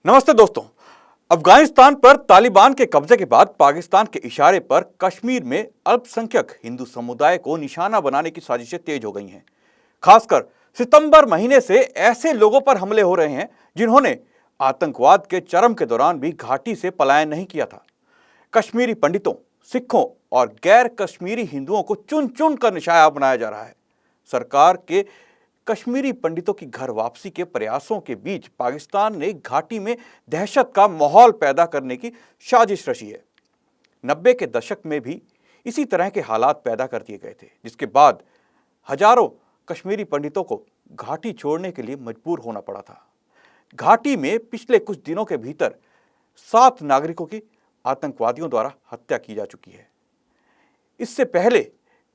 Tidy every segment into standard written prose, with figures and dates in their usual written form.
नमस्ते दोस्तों। अफगानिस्तान पर तालिबान के कब्जे के बाद पाकिस्तान के इशारे पर कश्मीर में अल्पसंख्यक हिंदू समुदाय को निशाना बनाने की साजिशें तेज हो गई हैं। खासकर सितंबर महीने से ऐसे लोगों पर हमले हो रहे हैं जिन्होंने आतंकवाद के चरम के दौरान भी घाटी से पलायन नहीं किया था। कश्मीरी पंडितों, सिखों और गैर कश्मीरी हिंदुओं को चुन चुन कर निशाना बनाया जा रहा है। सरकार के कश्मीरी पंडितों की घर वापसी के प्रयासों के बीच पाकिस्तान ने घाटी में दहशत का माहौल पैदा करने की साजिश रची है। 90 के दशक में भी इसी तरह के हालात पैदा कर दिए गए थे, जिसके बाद हजारों कश्मीरी पंडितों को घाटी छोड़ने के लिए मजबूर होना पड़ा था। घाटी में पिछले कुछ दिनों के भीतर 7 नागरिकों की आतंकवादियों द्वारा हत्या की जा चुकी है। इससे पहले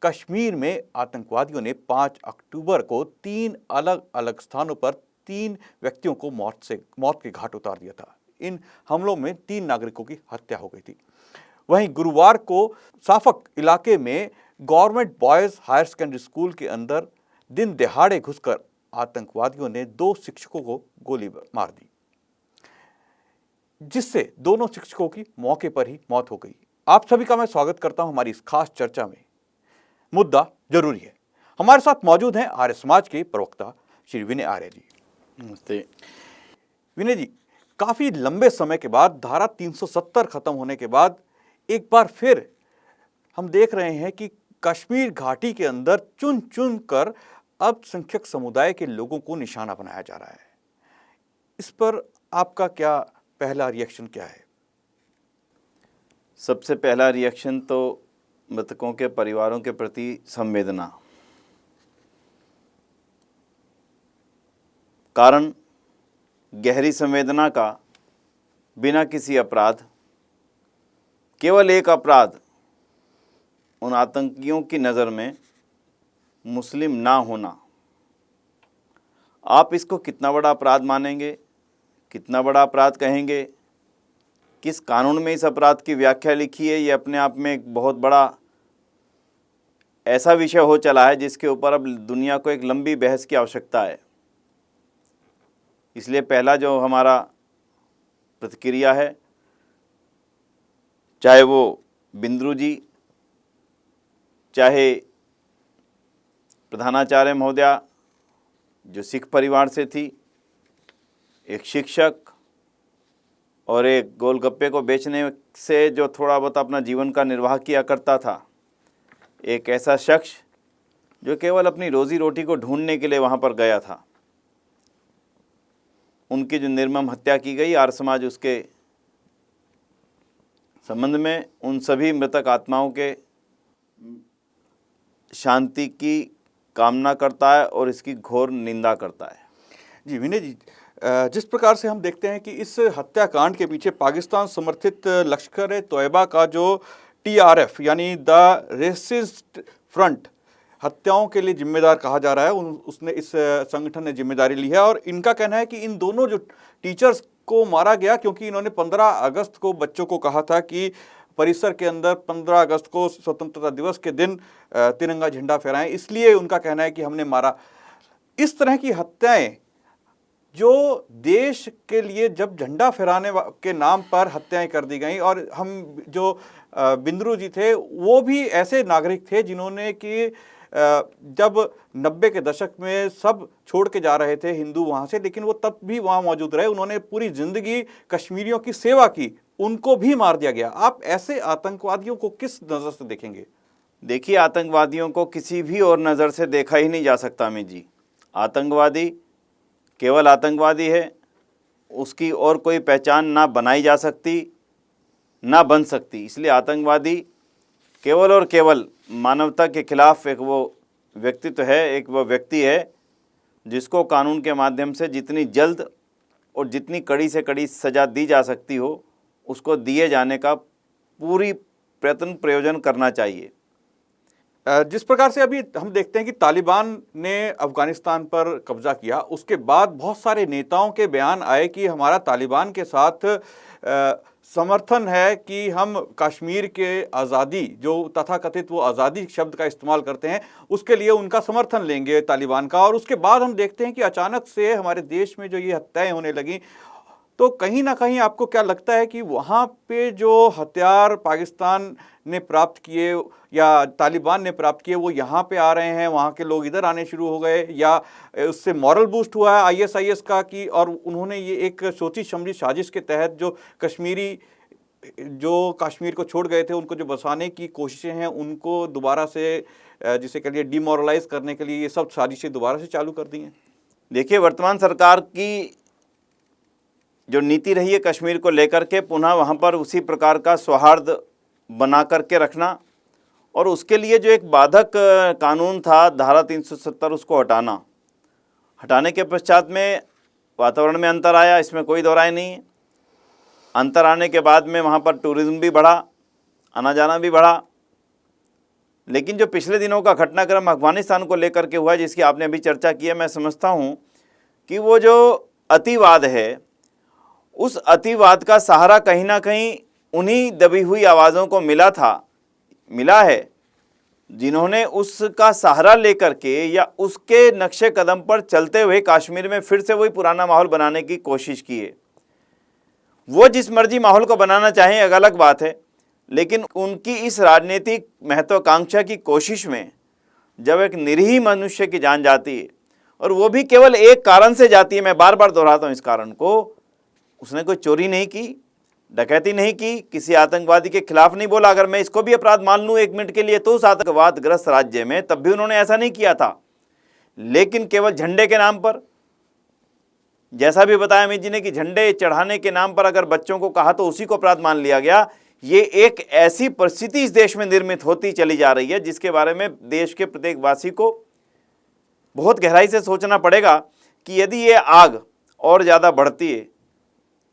कश्मीर में आतंकवादियों ने 5 अक्टूबर को 3 अलग अलग स्थानों पर 3 व्यक्तियों को मौत के घाट उतार दिया था। इन हमलों में 3 नागरिकों की हत्या हो गई थी। वहीं गुरुवार को साफक इलाके में government boys higher secondary school के अंदर दिन दहाड़े घुसकर आतंकवादियों ने 2 शिक्षकों को गोली मार दी, जिससे दोनों शिक्षकों की मौके पर ही मौत हो गई। आप सभी का मैं स्वागत करता हूं हमारी इस खास चर्चा में। मुद्दा जरूरी है। हमारे साथ मौजूद हैं आर्य समाज के प्रवक्ता श्री विनय आर्य जी। नमस्ते विनय जी, काफी लंबे समय के बाद धारा 370 खत्म होने के बाद एक बार फिर हम देख रहे हैं कि कश्मीर घाटी के अंदर चुन चुन कर अल्पसंख्यक समुदाय के लोगों को निशाना बनाया जा रहा है। इस पर आपका क्या पहला रिएक्शन क्या है? सबसे पहला रिएक्शन तो मृतकों के परिवारों के प्रति संवेदना। कारण गहरी संवेदना का बिना किसी अपराध, केवल एक अपराध, उन आतंकियों की नज़र में मुस्लिम ना होना। आप इसको कितना बड़ा अपराध मानेंगे, कितना बड़ा अपराध कहेंगे, किस कानून में इस अपराध की व्याख्या लिखी है, ये अपने आप में एक बहुत बड़ा ऐसा विषय हो चला है जिसके ऊपर अब दुनिया को एक लंबी बहस की आवश्यकता है। इसलिए पहला जो हमारा प्रतिक्रिया है, चाहे वो बिंद्रू जी, चाहे प्रधानाचार्य महोदया जो सिख परिवार से थी, एक शिक्षक और एक गोलगप्पे को बेचने से जो थोड़ा बहुत अपना जीवन का निर्वाह किया करता था, एक ऐसा शख्स जो केवल अपनी रोज़ी रोटी को ढूंढने के लिए वहाँ पर गया था, उनकी जो निर्मम हत्या की गई, आर्य समाज उसके संबंध में उन सभी मृतक आत्माओं के शांति की कामना करता है और इसकी घोर निंदा करता है। जी विनय जी, जिस प्रकार से हम देखते हैं कि इस हत्याकांड के पीछे पाकिस्तान समर्थित लश्कर तोयबा का जो TRF यानी द रेसिस्ट फ्रंट हत्याओं के लिए जिम्मेदार कहा जा रहा है, उसने इस संगठन ने जिम्मेदारी ली है। और इनका कहना है कि इन दोनों जो टीचर्स को मारा गया क्योंकि इन्होंने 15 अगस्त को बच्चों को कहा था कि परिसर के अंदर 15 अगस्त को स्वतंत्रता दिवस के दिन तिरंगा झंडा फहराएं, इसलिए उनका कहना है कि हमने मारा। इस तरह की हत्याएं जो देश के लिए जब झंडा फहराने के नाम पर हत्याएं कर दी गई, और हम जो बिंद्रू जी थे वो भी ऐसे नागरिक थे जिन्होंने कि जब 90 के दशक में सब छोड़ के जा रहे थे हिंदू वहाँ से, लेकिन वो तब भी वहाँ मौजूद रहे, उन्होंने पूरी जिंदगी कश्मीरियों की सेवा की, उनको भी मार दिया गया। आप ऐसे आतंकवादियों को किस नज़र से देखेंगे? देखिए, आतंकवादियों को किसी भी और नज़र से देखा ही नहीं जा सकता अमित जी। आतंकवादी केवल आतंकवादी है, उसकी और कोई पहचान ना बनाई जा सकती ना बन सकती। इसलिए आतंकवादी केवल और केवल मानवता के खिलाफ एक वो व्यक्तित्व है, एक वो व्यक्ति है जिसको कानून के माध्यम से जितनी जल्द और जितनी कड़ी से कड़ी सज़ा दी जा सकती हो उसको दिए जाने का पूरी प्रयोजन करना चाहिए। जिस प्रकार से अभी हम देखते हैं कि तालिबान ने अफगानिस्तान पर कब्जा किया, उसके बाद बहुत सारे नेताओं के बयान आए कि हमारा तालिबान के साथ समर्थन है कि हम कश्मीर के आज़ादी, जो तथाकथित वो आज़ादी शब्द का इस्तेमाल करते हैं, उसके लिए उनका समर्थन लेंगे तालिबान का। और उसके बाद हम देखते हैं कि अचानक से हमारे देश में जो ये हत्याएं होने लगी, तो कहीं ना कहीं आपको क्या लगता है कि वहाँ पे जो हथियार पाकिस्तान ने प्राप्त किए या तालिबान ने प्राप्त किए वो यहाँ पे आ रहे हैं, वहाँ के लोग इधर आने शुरू हो गए, या उससे मॉरल बूस्ट हुआ है आईएसआईएस का कि और उन्होंने ये एक सोची समझी साजिश के तहत जो कश्मीर को छोड़ गए थे उनको जो बसाने की कोशिशें हैं उनको दोबारा से जिसे कह लिए डिमोरलाइज करने के लिए ये सब साजिशें दोबारा से चालू कर दी हैं? देखिए, वर्तमान सरकार की जो नीति रही है कश्मीर को लेकर के, पुनः वहाँ पर उसी प्रकार का सौहार्द बना करके रखना, और उसके लिए जो एक बाधक कानून था धारा 370 उसको हटाने के पश्चात में वातावरण में अंतर आया, इसमें कोई दो राय नहीं है। अंतर आने के बाद में वहाँ पर टूरिज्म भी बढ़ा, आना जाना भी बढ़ा। लेकिन जो पिछले दिनों का घटनाक्रम अफगानिस्तान को लेकर के हुआ, जिसकी आपने अभी चर्चा की है, मैं समझता हूँ कि वो जो अतिवाद है, उस अतिवाद का सहारा कहीं ना कहीं उन्हीं दबी हुई आवाज़ों को मिला है जिन्होंने उसका सहारा लेकर के या उसके नक्शे कदम पर चलते हुए कश्मीर में फिर से वही पुराना माहौल बनाने की कोशिश की है। वो जिस मर्जी माहौल को बनाना चाहें एक अलग बात है, लेकिन उनकी इस राजनीतिक महत्वाकांक्षा की कोशिश में जब एक निरीह मनुष्य की जान जाती है, और वो भी केवल एक कारण से जाती है, मैं बार बार दोहराता हूँ इस कारण को, उसने कोई चोरी नहीं की, डकैती नहीं की, किसी आतंकवादी के खिलाफ नहीं बोला। अगर मैं इसको भी अपराध मान लूँ एक मिनट के लिए, तो उस आतंकवादग्रस्त राज्य में तब भी उन्होंने ऐसा नहीं किया था। लेकिन केवल झंडे के नाम पर, जैसा भी बताया अमित जी ने कि झंडे चढ़ाने के नाम पर अगर बच्चों को कहा तो उसी को अपराध मान लिया गया। ये एक ऐसी परिस्थिति इस देश में निर्मित होती चली जा रही है जिसके बारे में देश के प्रत्येक वासी को बहुत गहराई से सोचना पड़ेगा कि यदि ये आग और ज़्यादा बढ़ती है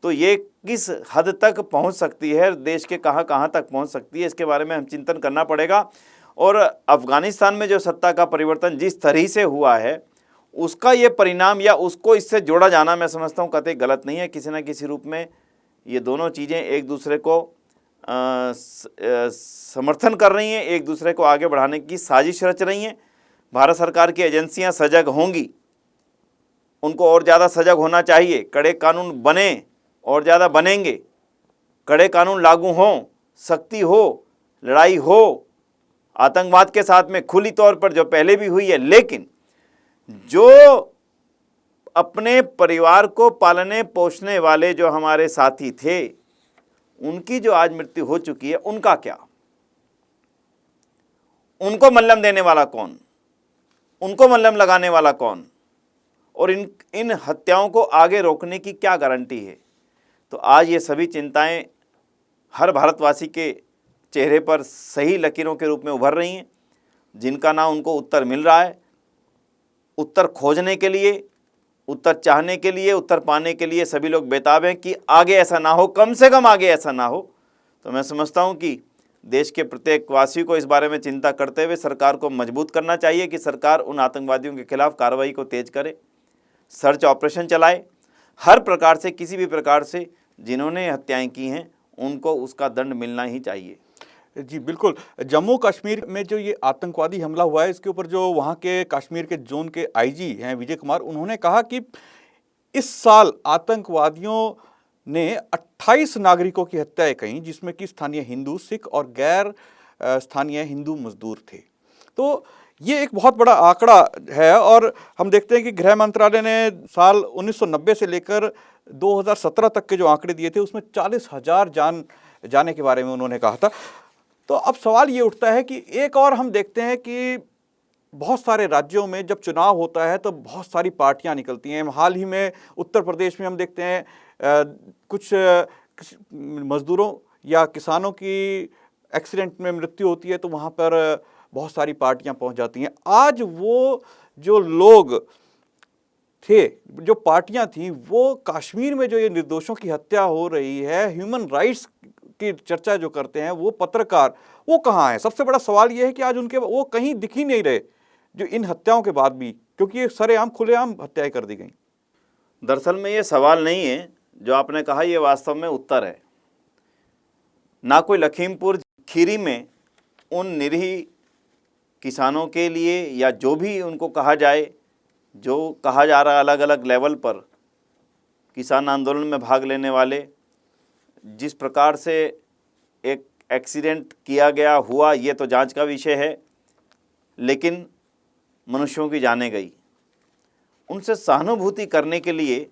तो ये किस हद तक पहुंच सकती है, देश के कहां कहां तक पहुंच सकती है, इसके बारे में हम चिंतन करना पड़ेगा। और अफगानिस्तान में जो सत्ता का परिवर्तन जिस तरह से हुआ है, उसका ये परिणाम या उसको इससे जोड़ा जाना मैं समझता हूँ कतई गलत नहीं है। किसी न किसी रूप में ये दोनों चीज़ें एक दूसरे को समर्थन कर रही हैं, एक दूसरे को आगे बढ़ाने की साजिश रच रही हैं। भारत सरकार की एजेंसियां सजग होंगी, उनको और ज़्यादा सजग होना चाहिए। कड़े कानून बने और ज़्यादा बनेंगे, कड़े कानून लागू हों, सख्ती हो, लड़ाई हो आतंकवाद के साथ में खुली तौर पर जो पहले भी हुई है। लेकिन जो अपने परिवार को पालने पोषने वाले जो हमारे साथी थे, उनकी जो आज मृत्यु हो चुकी है, उनका क्या? उनको मल्लम देने वाला कौन? उनको मल्लम लगाने वाला कौन? और इन हत्याओं को आगे रोकने की क्या गारंटी है? तो आज ये सभी चिंताएं हर भारतवासी के चेहरे पर सही लकीरों के रूप में उभर रही हैं, जिनका ना उनको उत्तर मिल रहा है। उत्तर खोजने के लिए, उत्तर चाहने के लिए, उत्तर पाने के लिए सभी लोग बेताब हैं कि आगे ऐसा ना हो, कम से कम आगे ऐसा ना हो। तो मैं समझता हूं कि देश के प्रत्येक वासी को इस बारे में चिंता करते हुए सरकार को मजबूत करना चाहिए कि सरकार उन आतंकवादियों के खिलाफ कार्रवाई को तेज करे, सर्च ऑपरेशन चलाए, हर प्रकार से, किसी भी प्रकार से जिन्होंने हत्याएं की हैं उनको उसका दंड मिलना ही चाहिए। जी बिल्कुल। जम्मू कश्मीर में जो ये आतंकवादी हमला हुआ है, इसके ऊपर जो वहाँ के कश्मीर के जोन के आईजी हैं विजय कुमार, उन्होंने कहा कि इस साल आतंकवादियों ने 28 नागरिकों की हत्याएं कहीं, जिसमें कि स्थानीय हिंदू, सिख और गैर स्थानीय हिंदू मजदूर थे। तो ये एक बहुत बड़ा आंकड़ा है। और हम देखते हैं कि गृह मंत्रालय ने साल 1990 से लेकर 2017 तक के जो आंकड़े दिए थे, उसमें 40,000 जाने के बारे में उन्होंने कहा था। तो अब सवाल ये उठता है कि एक और हम देखते हैं कि बहुत सारे राज्यों में जब चुनाव होता है तो बहुत सारी पार्टियां निकलती हैं। हाल ही में उत्तर प्रदेश में हम देखते हैं कुछ मजदूरों या किसानों की एक्सीडेंट में मृत्यु होती है, तो वहाँ पर बहुत सारी पार्टियां पहुंच जाती हैं। आज वो जो लोग थे, जो पार्टियां थीं, वो कश्मीर में जो ये निर्दोषों की हत्या हो रही है, ह्यूमन राइट्स की चर्चा जो करते हैं, वो पत्रकार, वो कहाँ हैं? सबसे बड़ा सवाल ये है कि आज उनके वो कहीं दिख ही नहीं रहे, जो इन हत्याओं के बाद भी, क्योंकि ये सरेआम खुलेआम हत्याएं कर दी गई। दरअसल में ये सवाल नहीं है जो आपने कहा, ये वास्तव में उत्तर है। ना कोई लखीमपुर खीरी में उन निरीह किसानों के लिए, या जो भी उनको कहा जाए, जो कहा जा रहा है अलग अलग लेवल पर, किसान आंदोलन में भाग लेने वाले, जिस प्रकार से एक एक्सीडेंट किया गया हुआ, ये तो जांच का विषय है, लेकिन मनुष्यों की जानें गई। उनसे सहानुभूति करने के लिए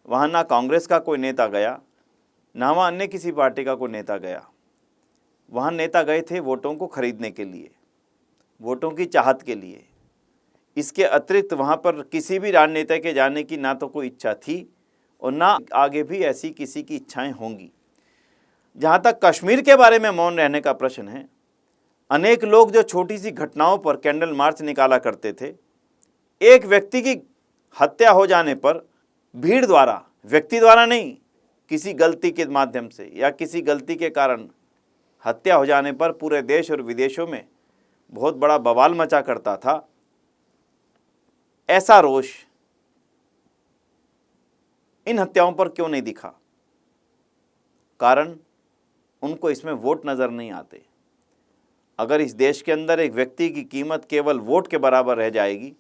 वहाँ ना कांग्रेस का कोई नेता गया, ना वहाँ अन्य किसी पार्टी का कोई नेता गया। वहाँ नेता गए थे वोटों को खरीदने के लिए, वोटों की चाहत के लिए। इसके अतिरिक्त वहाँ पर किसी भी राजनेता के जाने की ना तो कोई इच्छा थी और ना आगे भी ऐसी किसी की इच्छाएं होंगी। जहाँ तक कश्मीर के बारे में मौन रहने का प्रश्न है, अनेक लोग जो छोटी सी घटनाओं पर कैंडल मार्च निकाला करते थे, एक व्यक्ति की हत्या हो जाने पर भीड़ द्वारा, व्यक्ति द्वारा नहीं, किसी गलती के माध्यम से या किसी गलती के कारण हत्या हो जाने पर पूरे देश और विदेशों में बहुत बड़ा बवाल मचा करता था। ऐसा रोष इन हत्याओं पर क्यों नहीं दिखा? कारण उनको इसमें वोट नजर नहीं आते। अगर इस देश के अंदर एक व्यक्ति की कीमत केवल वोट के बराबर रह जाएगी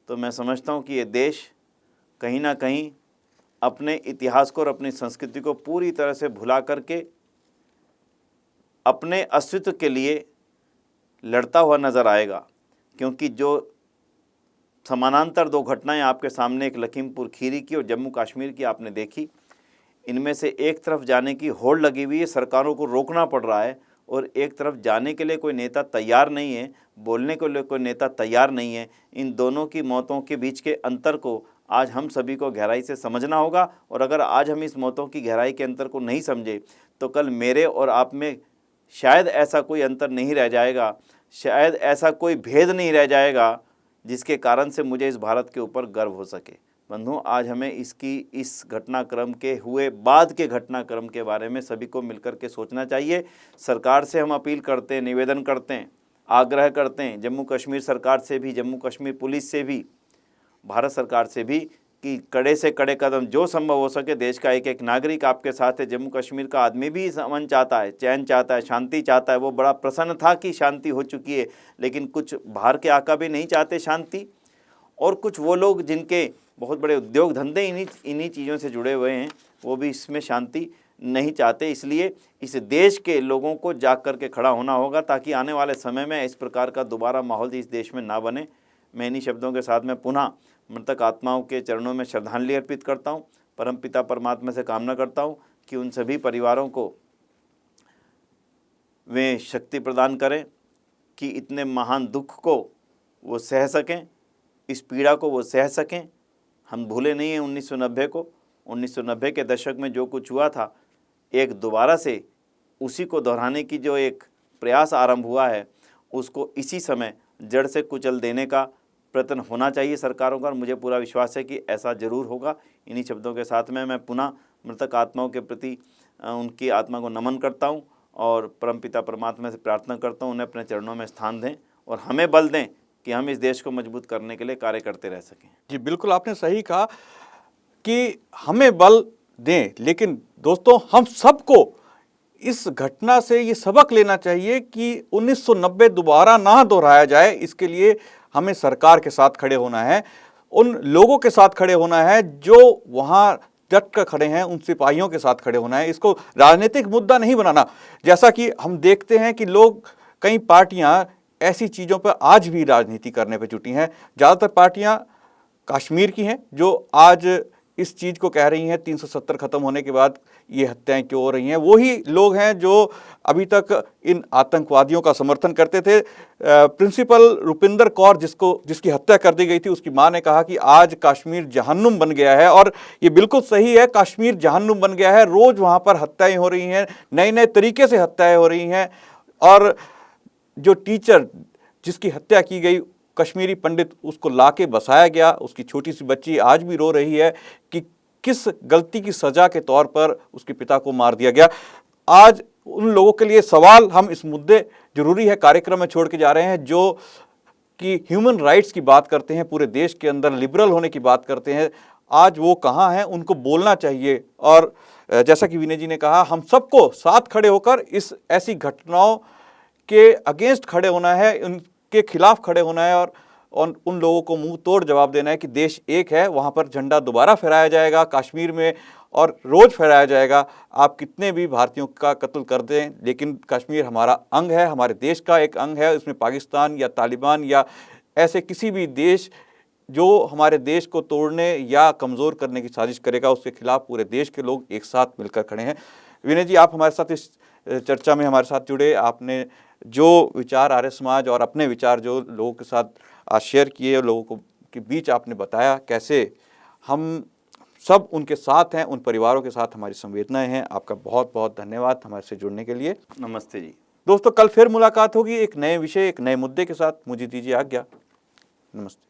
तो मैं समझता हूँ कि ये देश कहीं ना कहीं अपने इतिहास को और अपनी संस्कृति को पूरी तरह से भुला करके अपने अस्तित्व के लिए लड़ता हुआ नज़र आएगा। क्योंकि जो समानांतर दो घटनाएं आपके सामने, एक लखीमपुर खीरी की और जम्मू कश्मीर की आपने देखी, इनमें से एक तरफ जाने की होड़ लगी हुई है, सरकारों को रोकना पड़ रहा है, और एक तरफ जाने के लिए कोई नेता तैयार नहीं है, बोलने के लिए कोई नेता तैयार नहीं है। इन दोनों की मौतों के बीच के अंतर को आज हम सभी को गहराई से समझना होगा, और अगर आज हम इस मौतों की गहराई के अंतर को नहीं समझे तो कल मेरे और आप में शायद ऐसा कोई अंतर नहीं रह जाएगा, शायद ऐसा कोई भेद नहीं रह जाएगा जिसके कारण से मुझे इस भारत के ऊपर गर्व हो सके। बंधुओं, आज हमें इस घटनाक्रम के हुए बाद के घटनाक्रम के बारे में सभी को मिलकर के सोचना चाहिए। सरकार से हम अपील करते हैं, निवेदन करते हैं, आग्रह करते हैं, जम्मू कश्मीर सरकार से भी, जम्मू कश्मीर पुलिस से भी, भारत सरकार से भी, कि कड़े से कड़े कदम जो संभव हो सके। देश का एक एक नागरिक आपके साथ है। जम्मू कश्मीर का आदमी भी अमन चाहता है, चैन चाहता है, शांति चाहता है। वो बड़ा प्रसन्न था कि शांति हो चुकी है, लेकिन कुछ बाहर के आका भी नहीं चाहते शांति, और कुछ वो लोग जिनके बहुत बड़े उद्योग धंधे इन्हीं चीज़ों से जुड़े हुए हैं, वो भी इसमें शांति नहीं चाहते। इसलिए इस देश के लोगों को जाग करके खड़ा होना होगा ताकि आने वाले समय में इस प्रकार का दोबारा माहौल इस देश में ना बने। मैं इन्हीं शब्दों के साथ में पुनः मृतक आत्माओं के चरणों में श्रद्धांजलि अर्पित करता हूँ। परमपिता परमात्मा से कामना करता हूँ कि उन सभी परिवारों को वे शक्ति प्रदान करें कि इतने महान दुख को वो सह सकें, इस पीड़ा को वो सह सकें। हम भूले नहीं हैं 1990 को। 1990 के दशक में जो कुछ हुआ था, एक दोबारा से उसी को दोहराने की जो एक प्रयास आरंभ हुआ है, उसको इसी समय जड़ से कुचल देने का प्रयत्न होना चाहिए सरकारों का। मुझे पूरा विश्वास है कि ऐसा जरूर होगा। इन्हीं शब्दों के साथ में मैं पुनः मृतक आत्माओं के प्रति उनकी आत्मा को नमन करता हूं और परमपिता परमात्मा से प्रार्थना करता हूं उन्हें अपने चरणों में स्थान दें और हमें बल दें कि हम इस देश को मजबूत करने के लिए कार्य करते रह सकें। जी बिल्कुल, आपने सही कहा कि हमें बल दें, लेकिन दोस्तों हम सबको इस घटना से ये सबक लेना चाहिए कि 1990 दोबारा ना दोहराया जाए। इसके लिए हमें सरकार के साथ खड़े होना है, उन लोगों के साथ खड़े होना है जो वहाँ डट कर खड़े हैं, उन सिपाहियों के साथ खड़े होना है। इसको राजनीतिक मुद्दा नहीं बनाना। जैसा कि हम देखते हैं कि लोग, कई पार्टियां ऐसी चीज़ों पर आज भी राजनीति करने पर जुटी हैं। ज़्यादातर पार्टियां कश्मीर की हैं जो आज इस चीज़ को कह रही हैं 370 खत्म होने के बाद ये हत्याएं क्यों हो रही हैं। वही लोग हैं जो अभी तक इन आतंकवादियों का समर्थन करते थे। प्रिंसिपल रुपिंदर कौर जिसकी हत्या कर दी गई थी, उसकी मां ने कहा कि आज कश्मीर जहन्नुम बन गया है, और ये बिल्कुल सही है। कश्मीर जहन्नुम बन गया है, रोज़ वहाँ पर हत्याएं हो रही हैं, नए नए तरीके से हत्याएं हो रही हैं। और जो टीचर जिसकी हत्या की गई, कश्मीरी पंडित, उसको लाके बसाया गया, उसकी छोटी सी बच्ची आज भी रो रही है कि किस गलती की सजा के तौर पर उसके पिता को मार दिया गया। आज उन लोगों के लिए सवाल, हम इस मुद्दे जरूरी है कार्यक्रम में छोड़ के जा रहे हैं, जो कि ह्यूमन राइट्स की बात करते हैं, पूरे देश के अंदर लिबरल होने की बात करते हैं। आज वो कहाँ हैं, उनको बोलना चाहिए। और जैसा कि विनय जी ने कहा, हम सबको साथ खड़े होकर इस ऐसी घटनाओं के अगेंस्ट खड़े होना है, उनके खिलाफ खड़े होना है। और और उन लोगों को मुंह तोड़ जवाब देना है कि देश एक है, वहाँ पर झंडा दोबारा फहराया जाएगा कश्मीर में और रोज़ फहराया जाएगा। आप कितने भी भारतीयों का कत्ल कर दें, लेकिन कश्मीर हमारा अंग है, हमारे देश का एक अंग है। इसमें पाकिस्तान या तालिबान या ऐसे किसी भी देश जो हमारे देश को तोड़ने या कमज़ोर करने की साजिश करेगा, उसके खिलाफ पूरे देश के लोग एक साथ मिलकर खड़े हैं। विनय जी, आप हमारे साथ इस चर्चा में हमारे साथ जुड़े, आपने जो विचार आर्य समाज और अपने विचार जो लोगों के साथ आज शेयर किए और लोगों को के बीच आपने बताया कैसे हम सब उनके साथ हैं, उन परिवारों के साथ हमारी संवेदनाएं हैं। आपका बहुत बहुत धन्यवाद हमारे से जुड़ने के लिए। नमस्ते जी। दोस्तों, कल फिर मुलाकात होगी एक नए विषय, एक नए मुद्दे के साथ। मुझे दीजिए आज्ञा। नमस्ते।